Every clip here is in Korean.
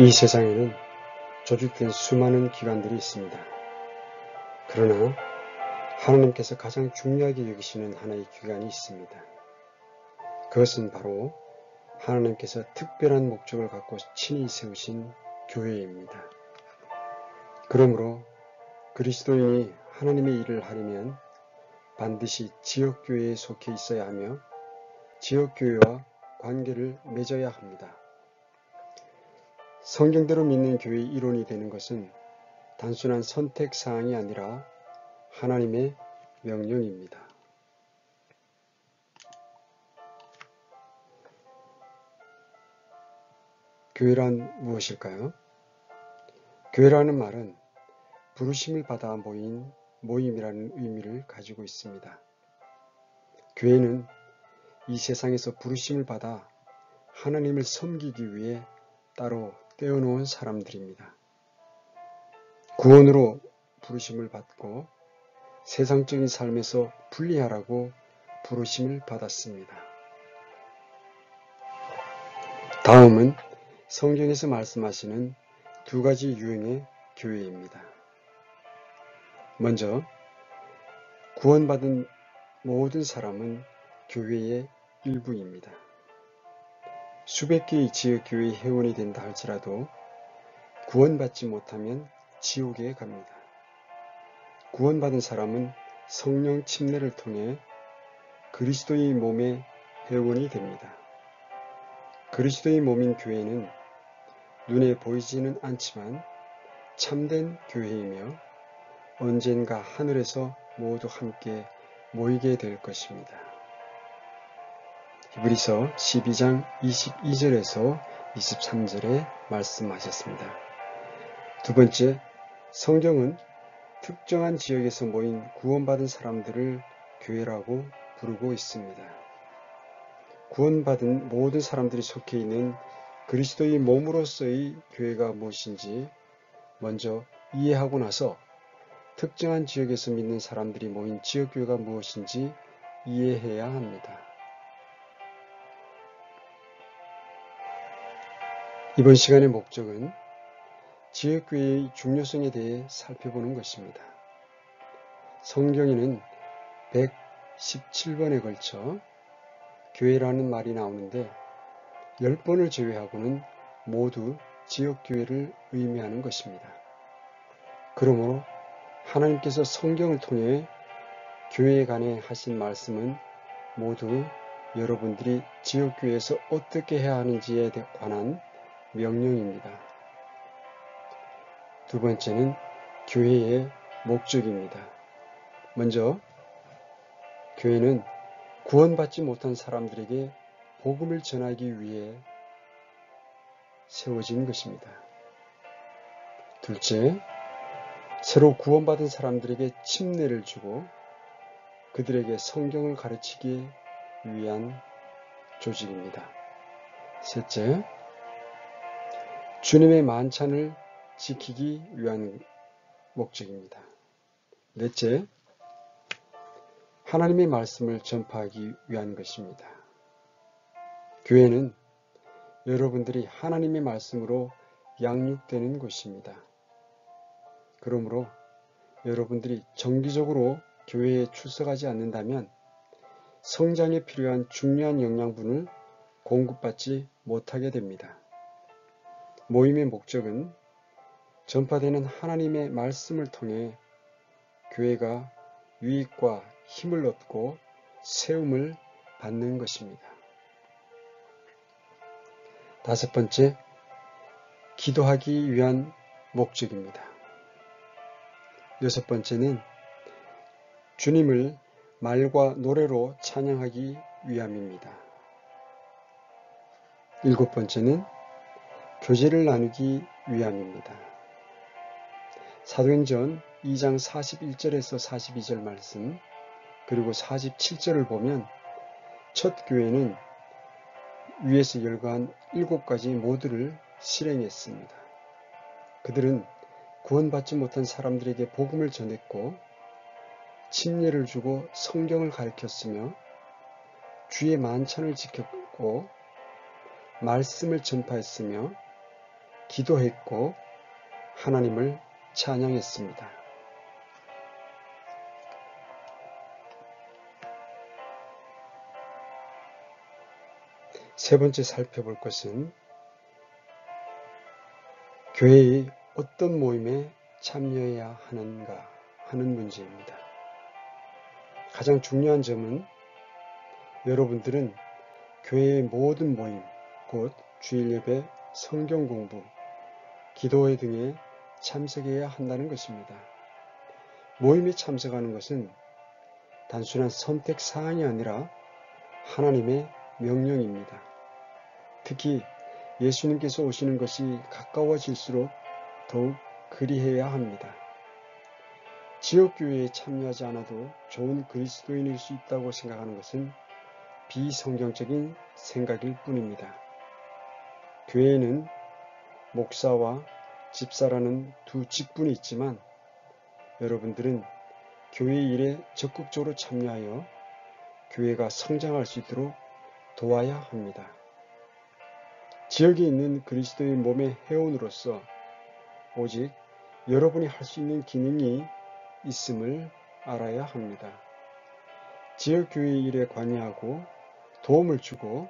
이 세상에는 조직된 수많은 기관들이 있습니다. 그러나 하나님께서 가장 중요하게 여기시는 하나의 기관이 있습니다. 그것은 바로 하나님께서 특별한 목적을 갖고 친히 세우신 교회입니다. 그러므로 그리스도인이 하나님의 일을 하려면 반드시 지역교회에 속해 있어야 하며 지역교회와 관계를 맺어야 합니다. 성경대로 믿는 교회의 일원이 되는 것은 단순한 선택사항이 아니라 하나님의 명령입니다. 교회란 무엇일까요? 교회라는 말은 부르심을 받아 모인 모임이라는 의미를 가지고 있습니다. 교회는 이 세상에서 부르심을 받아 하나님을 섬기기 위해 따로 떼어놓은 사람들입니다. 구원으로 부르심을 받고 세상적인 삶에서 분리하라고 부르심을 받았습니다. 다음은 성경에서 말씀하시는 두 가지 유형의 교회입니다. 먼저 구원받은 모든 사람은 교회의 일부입니다. 수백 개의 지역교회의 회원이 된다 할지라도 구원받지 못하면 지옥에 갑니다. 구원받은 사람은 성령 침례를 통해 그리스도의 몸의 회원이 됩니다. 그리스도의 몸인 교회는 눈에 보이지는 않지만 참된 교회이며 언젠가 하늘에서 모두 함께 모이게 될 것입니다. 히브리서 12장 22절에서 23절에 말씀하셨습니다. 두 번째, 성경은 특정한 지역에서 모인 구원받은 사람들을 교회라고 부르고 있습니다. 구원받은 모든 사람들이 속해 있는 그리스도의 몸으로서의 교회가 무엇인지 먼저 이해하고 나서 특정한 지역에서 믿는 사람들이 모인 지역교회가 무엇인지 이해해야 합니다. 이번 시간의 목적은 지역교회의 중요성에 대해 살펴보는 것입니다. 성경에는 117번에 걸쳐 교회라는 말이 나오는데 10번을 제외하고는 모두 지역교회를 의미하는 것입니다. 그러므로 하나님께서 성경을 통해 교회에 관해 하신 말씀은 모두 여러분들이 지역교회에서 어떻게 해야 하는지에 관한 명령입니다. 두 번째는 교회의 목적입니다. 먼저 교회는 구원받지 못한 사람들에게 복음을 전하기 위해 세워진 것입니다. 둘째, 새로 구원받은 사람들에게 침례를 주고 그들에게 성경을 가르치기 위한 조직입니다. 셋째, 주님의 만찬을 지키기 위한 목적입니다. 넷째, 하나님의 말씀을 전파하기 위한 것입니다. 교회는 여러분들이 하나님의 말씀으로 양육되는 곳입니다. 그러므로 여러분들이 정기적으로 교회에 출석하지 않는다면 성장에 필요한 중요한 영양분을 공급받지 못하게 됩니다. 모임의 목적은 전파되는 하나님의 말씀을 통해 교회가 유익과 힘을 얻고 세움을 받는 것입니다. 다섯 번째, 기도하기 위한 목적입니다. 여섯 번째는 주님을 말과 노래로 찬양하기 위함입니다. 일곱 번째는 교제를 나누기 위함입니다. 사도행전 2장 41절에서 42절 말씀 그리고 47절을 보면 첫 교회는 위에서 열거한 7가지 모두를 실행했습니다. 그들은 구원받지 못한 사람들에게 복음을 전했고 침례를 주고 성경을 가르쳤으며 주의 만찬을 지켰고 말씀을 전파했으며 기도했고 하나님을 찬양했습니다. 세 번째 살펴볼 것은 교회의 어떤 모임에 참여해야 하는가 하는 문제입니다. 가장 중요한 점은 여러분들은 교회의 모든 모임, 곧 주일 예배, 성경 공부, 기도회 등에 참석해야 한다는 것입니다. 모임에 참석하는 것은 단순한 선택 사항이 아니라 하나님의 명령입니다. 특히 예수님께서 오시는 것이 가까워질수록 더욱 그리해야 합니다. 지역교회에 참여하지 않아도 좋은 그리스도인일 수 있다고 생각하는 것은 비성경적인 생각일 뿐입니다. 교회에는 목사와 집사라는 두 직분이 있지만 여러분들은 교회 일에 적극적으로 참여하여 교회가 성장할 수 있도록 도와야 합니다. 지역에 있는 그리스도의 몸의 회원으로서 오직 여러분이 할 수 있는 기능이 있음을 알아야 합니다. 지역교회 일에 관여하고 도움을 주고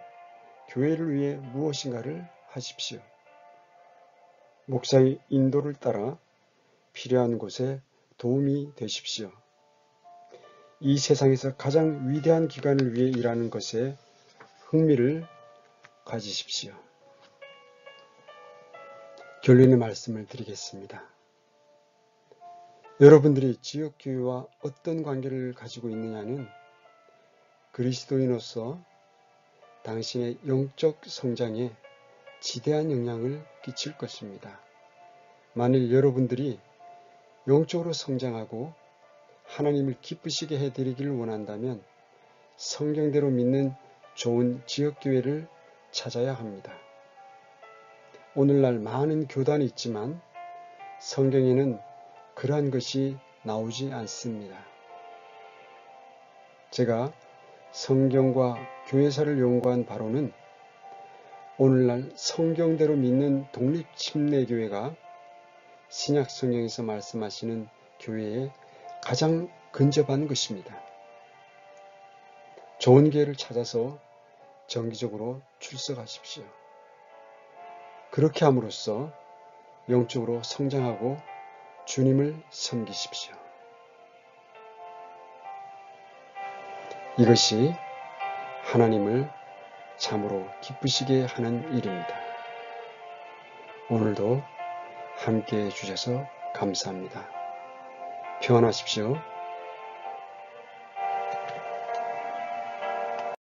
교회를 위해 무엇인가를 하십시오. 목사의 인도를 따라 필요한 곳에 도움이 되십시오. 이 세상에서 가장 위대한 기관을 위해 일하는 것에 흥미를 가지십시오. 결론의 말씀을 드리겠습니다. 여러분들이 지역교회와 어떤 관계를 가지고 있느냐는 그리스도인으로서 당신의 영적 성장에 지대한 영향을 끼칠 것입니다. 만일 여러분들이 영적으로 성장하고 하나님을 기쁘시게 해드리기를 원한다면 성경대로 믿는 좋은 지역교회를 찾아야 합니다. 오늘날 많은 교단이 있지만 성경에는 그러한 것이 나오지 않습니다. 제가 성경과 교회사를 연구한 바로는 오늘날 성경대로 믿는 독립침례교회가 신약 성경에서 말씀하시는 교회에 가장 근접한 것입니다. 좋은 교회를 찾아서 정기적으로 출석하십시오. 그렇게 함으로써 영적으로 성장하고 주님을 섬기십시오. 이것이 하나님을 참으로 기쁘시게 하는 일입니다. 오늘도 함께해 주셔서 감사합니다. 평안하십시오.